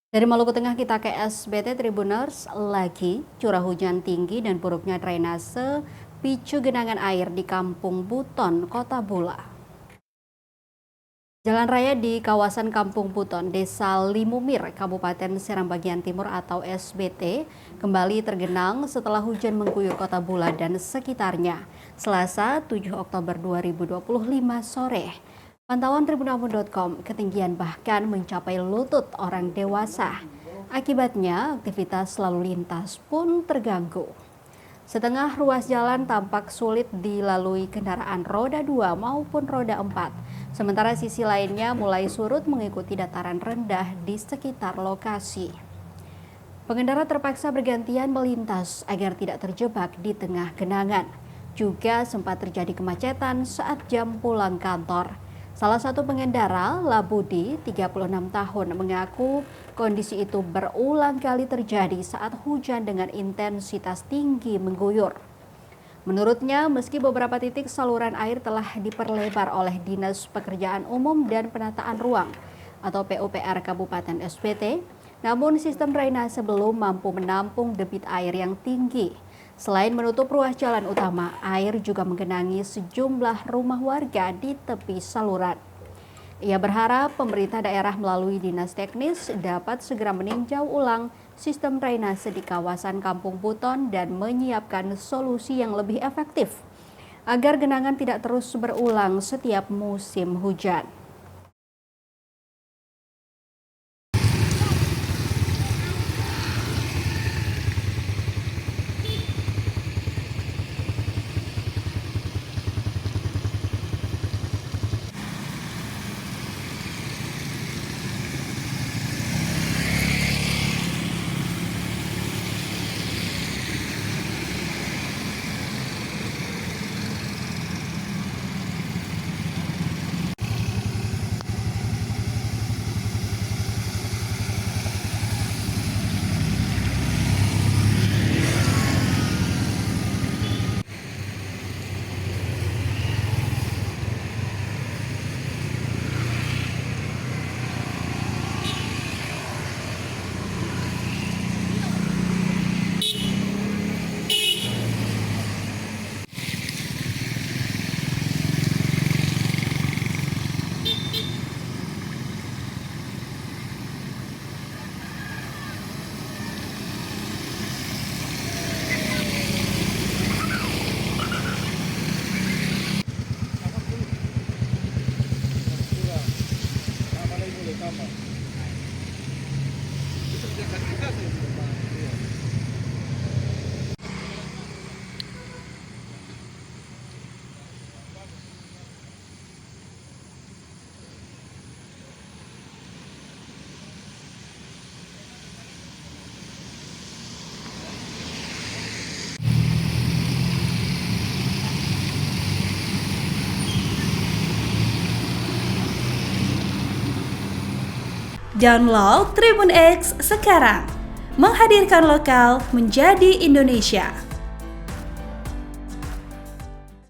Dari Maluku Tengah kita ke SBT Tribuners, lagi curah hujan tinggi dan buruknya drainase picu genangan air di Kampung Buton, Kota Bula. Jalan raya di kawasan Kampung Buton, Desa Limumir, Kabupaten Seram Bagian Timur atau SBT, kembali tergenang setelah hujan mengguyur Kota Bula dan sekitarnya. Selasa 7 Oktober 2025 sore. Pantauan tribunalpun.com, ketinggian bahkan mencapai lutut orang dewasa. Akibatnya, aktivitas lalu lintas pun terganggu. Setengah ruas jalan tampak sulit dilalui kendaraan roda 2 maupun roda 4. Sementara sisi lainnya mulai surut mengikuti dataran rendah di sekitar lokasi. Pengendara terpaksa bergantian melintas agar tidak terjebak di tengah genangan. Juga sempat terjadi kemacetan saat jam pulang kantor. Salah satu pengendara, Labudi, 36 tahun, mengaku kondisi itu berulang kali terjadi saat hujan dengan intensitas tinggi mengguyur. Menurutnya, meski beberapa titik saluran air telah diperlebar oleh Dinas Pekerjaan Umum dan Penataan Ruang atau PUPR Kabupaten SBT, namun sistem drainase belum mampu menampung debit air yang tinggi. Selain menutup ruas jalan utama, air juga menggenangi sejumlah rumah warga di tepi saluran. Ia berharap pemerintah daerah melalui dinas teknis dapat segera meninjau ulang sistem drainase di kawasan Kampung Buton dan menyiapkan solusi yang lebih efektif agar genangan tidak terus berulang setiap musim hujan. Download Tribun X sekarang, menghadirkan lokal menjadi Indonesia.